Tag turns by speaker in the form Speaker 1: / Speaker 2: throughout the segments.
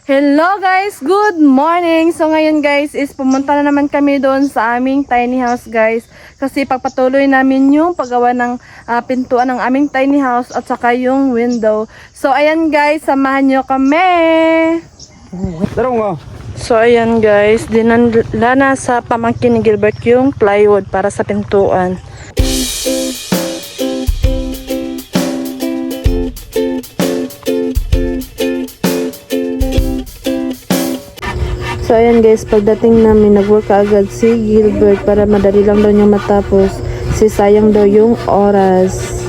Speaker 1: Hello guys, good morning. So ngayon guys is pumunta na naman kami doon sa aming tiny house guys. Kasi pagpatuloy namin yung paggawa ng pintuan ng aming tiny house at saka yung window. So ayan guys, samahan nyo kami.
Speaker 2: Darong nga.
Speaker 1: So ayan guys, dinala na sa pamangkin ni Gilbert yung plywood para sa pintuan. So ayan guys, pagdating namin nag-work agad si Gilbert para madali lang daw niyang matapos. Si sayang daw yung oras.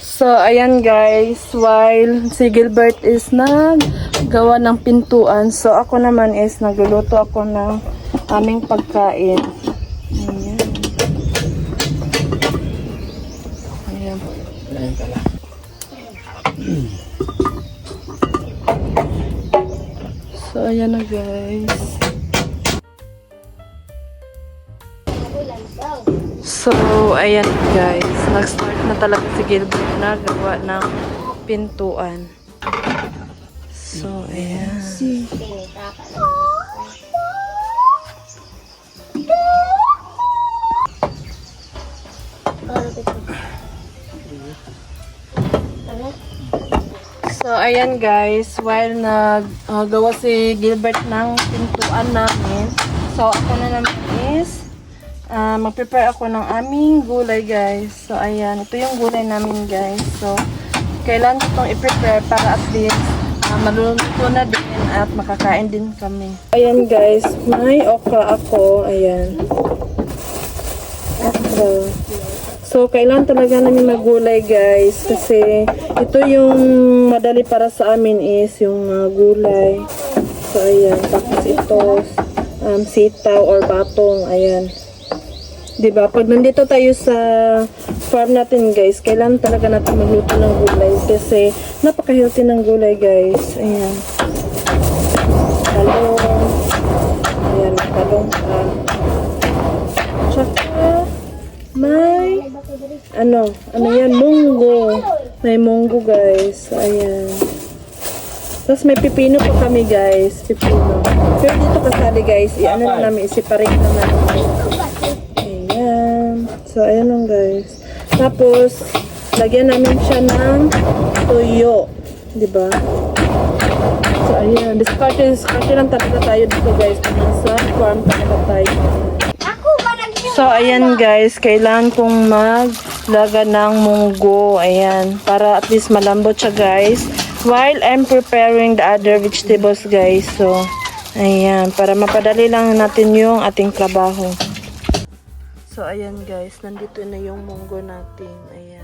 Speaker 1: So ayan guys, while si Gilbert is naggawa ng pintuan, so ako naman is nagluluto ako ng aming pagkain. Ayan. Ayan. So, ayan na guys. So, ayan guys. Nag-start na talaga si Gilbert na gawa ng pintuan. So, ayan. So, ayan guys, while naggawa si Gilbert ng pintuan namin, so ako na naman is mag-prepare ako ng aming gulay guys. So, ayan, ito yung gulay namin guys. So, kailangan ko itong i-prepare para at least maluluto na din at makakain din kami. Ayan guys, may okra ako, ayan. Okra. So, kailangan talaga namin magulay guys kasi ito yung madali para sa amin is yung gulay. So, ayan. Tapos ito, sitaw or batong. Ayan. Diba? Pag nandito tayo sa farm natin guys, kailangan talaga natin magluto ng gulay kasi napaka-healthy ng gulay guys. Ayan. Talong. Ayan. Talong pa. Tsaka may ano yan, munggo. May munggo guys. Ayan. Tapos may pipino pa kami guys. Pipino. Pero dito kasali guys, i-ano na namin, i-separate naman. Ayan. So, ayan lang guys. Tapos, lagyan namin siya ng toyo. Diba? So, ayan. Discarte lang talaga tayo dito guys. Sa farm talaga tayo. So, ayan guys, kailangan kong maglaga ng munggo, ayan, para at least malambot siya guys, while I'm preparing the other vegetables guys. So, ayan, para mapadali lang natin yung ating trabaho. So, ayan guys, nandito na yung munggo natin, ayan.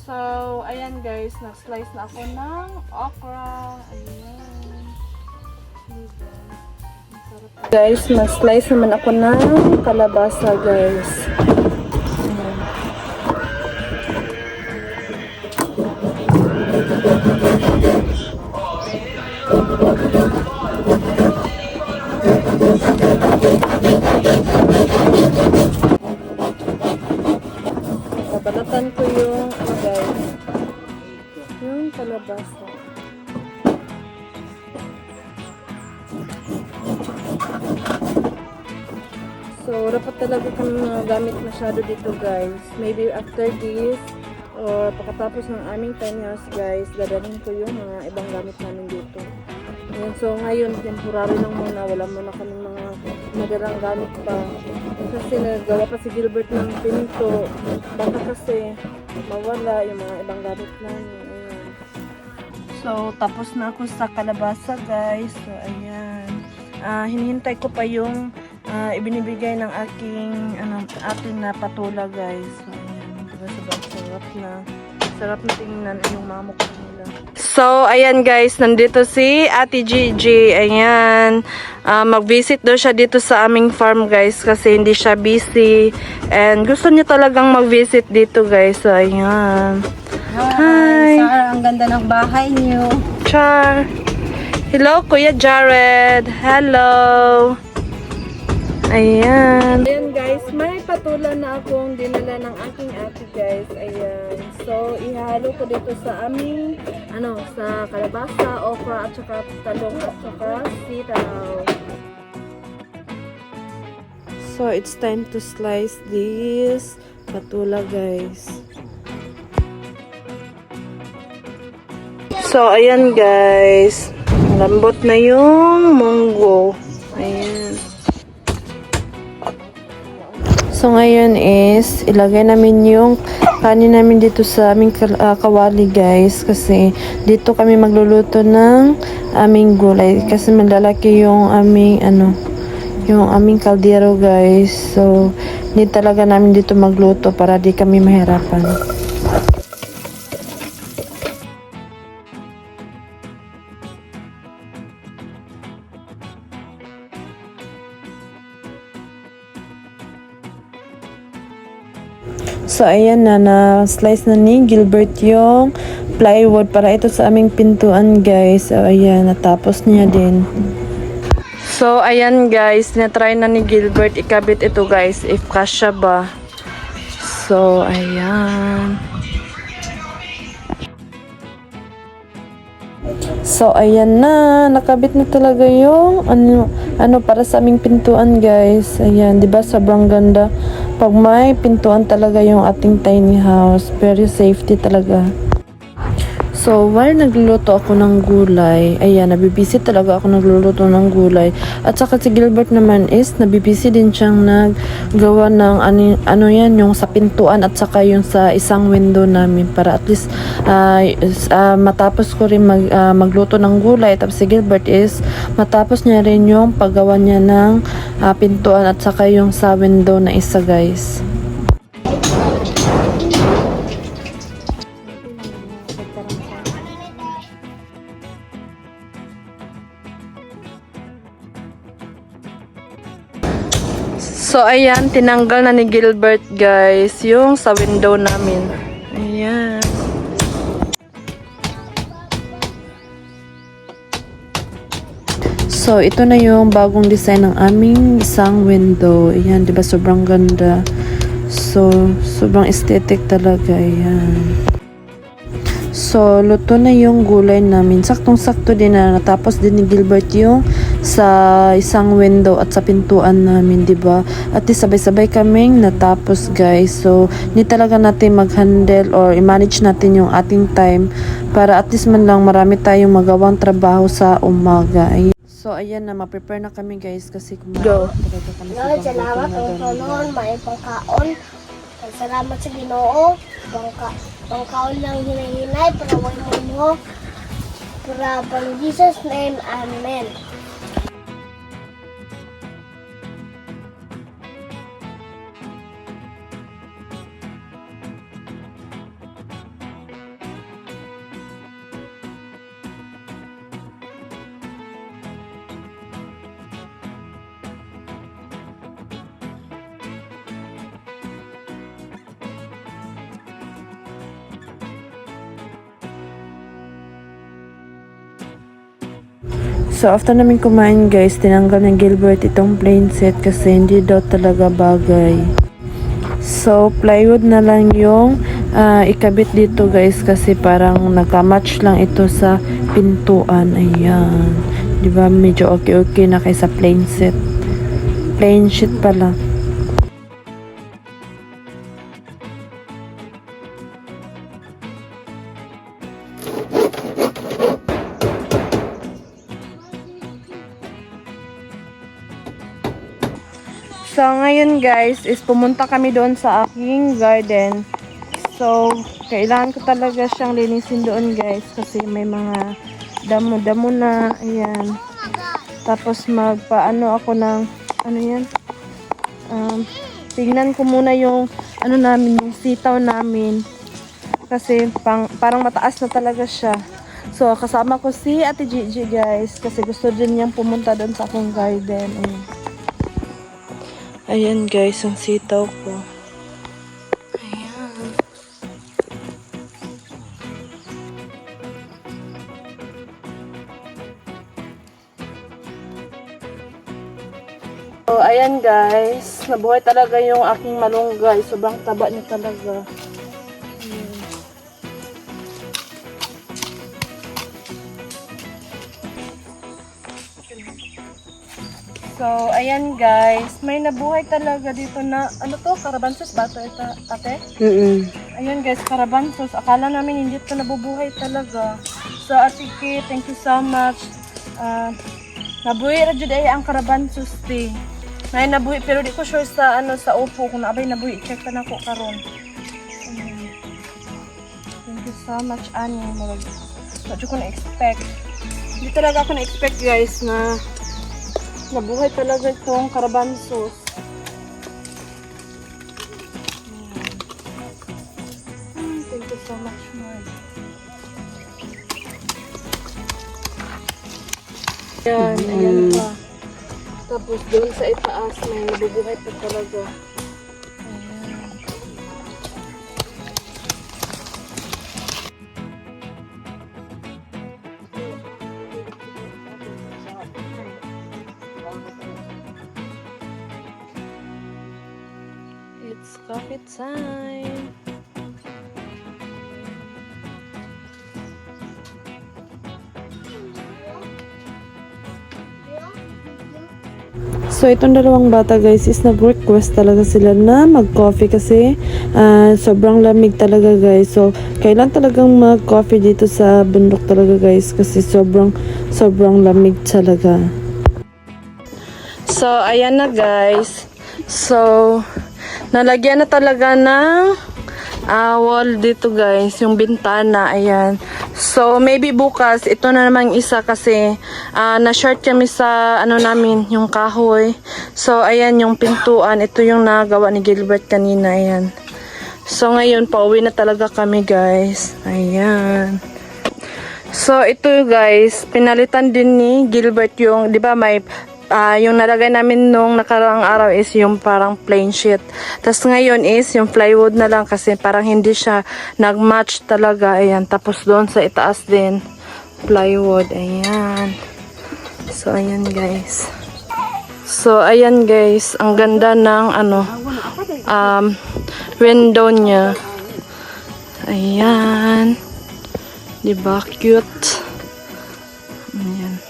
Speaker 1: So, ayan guys, nag-slice na ako ng okra. Ayan. Diba? Guys, nag-slice naman ako ng kalabasa guys. Ayan. Babalatan ko yung ano guys, yung kalabasa. So, dapat talaga kami gamit masyado dito guys. Maybe after this or pagkatapos ng aming tiny house guys, dadalhin ko yung mga ibang gamit namin dito. Ayan, so ngayon temporary lang muna, wala muna kami mga madalang gamit pa. Kasi nagawa pa si Gilbert ng pinto. Baka kasi mawala yung mga ibang gamit namin. Ayan. So, tapos na ako sa kalabasa guys. So, ayan. Hinihintay ko pa yung ibinibigay ng ating na patula guys. So, ayan. Diba, sarap na. Sarap na tingnan yung mga mukha nila. So, ayan guys, nandito si Ate Gigi. Ayan. mag-visit daw siya dito sa aming farm guys kasi hindi siya busy and gusto niya talagang mag-visit dito guys. So ayan. Hi.
Speaker 3: Sarah, ang ganda ng bahay niyo.
Speaker 1: Char. Hello Kuya Jared. Hello. Ayan. Ayan guys, may patulan na akong dinala ng aking ate guys. Ayan. So, ihalo ko dito sa aming, sa kalabasa, okra, at saka talong, at saka sitaw. So, it's time to slice this patula guys. So, ayan guys. Lambot na yung munggo. Ayan. So ngayon is ilagay namin yung kanin namin dito sa aming kawali guys kasi dito kami magluluto ng aming gulay kasi malalaki yung aming yung aming kaldero guys. So hindi talaga namin dito magluto para di kami mahirapan. So, ayan na-slice na ni Gilbert yung plywood para ito sa aming pintuan, guys. So, ayan, natapos niya din. So, ayan, guys. Na-try na ni Gilbert ikabit ito, guys. If kasya ba. So, ayan. So, ayan na. Nakabit na talaga yung para sa aming pintuan, guys. Ayan, di ba sobrang ganda. Pag may pintuan talaga yung ating tiny house, very safety talaga. So, while nagluluto ako ng gulay, ayan, nabibisi talaga ako nagluluto ng gulay. At saka si Gilbert naman is, nabibisi din siyang naggawa ng yung sa pintuan at saka yung sa isang window namin para at least matapos ko rin magluto ng gulay. Tapos si Gilbert is, matapos niya rin yung paggawa niya ng pintuan at saka yung sa window na isa guys. So, ayan, tinanggal na ni Gilbert, guys, yung sa window namin. Ayan. So, ito na yung bagong design ng aming isang window. Ayan, di ba sobrang ganda. So, sobrang aesthetic talaga. Ayan. So, luto na yung gulay namin. Saktong-sakto din na natapos din ni Gilbert yung sa isang window at sa pintuan namin, 'di ba? At sabay-sabay kaming natapos, guys. So, hindi talaga natin mag-handle or i-manage natin yung ating time para at least man lang marami tayong magawang trabaho sa umaga. So, ayan na, ma-prepare na kami, guys, kasi kumain talaga kami sa
Speaker 4: Lord, salamat ang Panginoon, may pangkaon. Salamat sa Ginoo. Pangkaon lang hinahinay para wala mo. Para in Jesus' name, Amen.
Speaker 1: So, after namin kumain, guys, tinanggal ng Gilbert itong plain set kasi hindi daw talaga bagay. So, plywood na lang yung ikabit dito, guys, kasi parang nagka-match lang ito sa pintuan. Ayan. Diba, medyo okay-okay na kaysa plain set. Plain sheet pala. So, ngayon guys, is pumunta kami doon sa aking garden. So, kailangan ko talaga siyang linisin doon guys kasi may mga damo-damo na. Ayan. Tapos magpaano ako ng, tingnan ko muna yung, namin, yung sitaw namin. Kasi parang mataas na talaga siya. So, kasama ko si Ate Gigi, guys. Kasi gusto din niyang pumunta doon sa akong garden. Ayan, guys, ang sitaw ko. Ayan. So, ayan, guys. Nabuhay talaga yung aking malunggay. Sobrang taba niya talaga. So, ayan guys, may nabuhay talaga dito na, ano to, Carabansos ba ito, ate? Ayan guys, Carabansos. Akala namin hindi ito nabubuhay talaga. So, Ate Kay, thank you so much. Nabuhay ra jud ay ang Carabansos tea. May nabuhay, pero di ko sure sa, sa upo, kung naabay nabuhay, check pa na ko karon. Thank you so much, Ani. Medyo ko na-expect. Hindi talaga ako na-expect guys na nabuhay talaga itong Carabansos. Thank you so much, Lord. Ayan, ayan pa. Tapos doon sa itaas, may nabubuhay pa talaga. Ayan. It's coffee time.
Speaker 5: So, itong dalawang bata guys is nag-request talaga sila na mag-coffee kasi sobrang lamig talaga guys. So, kailan talagang mag-coffee dito sa bundok talaga guys kasi sobrang lamig talaga.
Speaker 1: So, ayan na guys. So, nalagyan na talaga ng wall dito guys, yung bintana, ayan. So, maybe bukas, ito na naman isa kasi na-short kami sa namin, yung kahoy. So, ayan yung pintuan. Ito yung nagawa ni Gilbert kanina, ayan. So, ngayon, pauwi na talaga kami guys. Ayan. So, ito guys, pinalitan din ni Gilbert yung, di ba may yung nalagay namin nung nakaraang araw is yung parang plain sheet. Tapos ngayon is yung plywood na lang kasi parang hindi siya nag-match talaga. Ayan. Tapos doon sa itaas din plywood. Ayan. So, ayan guys. So, ayan guys. Ang ganda ng window niya. Ayan. Diba? Cute. Ayan.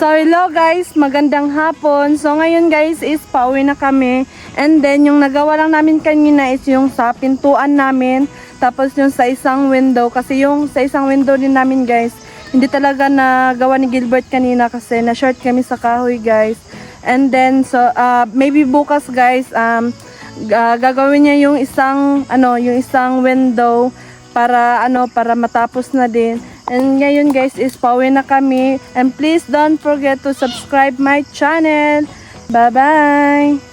Speaker 1: So, hello guys, magandang hapon. So, ngayon guys is pauwi na kami. And then, yung nagawa lang namin kanina is yung sa pintuan namin. Tapos yung sa isang window. Kasi yung sa isang window din namin guys, hindi talaga nagawa ni Gilbert kanina kasi na-short kami sa kahoy guys. And then, so, maybe bukas guys, gagawin niya yung isang window para para matapos na din. And ngayon guys is pauwi na kami. And please don't forget to subscribe my channel. Bye bye.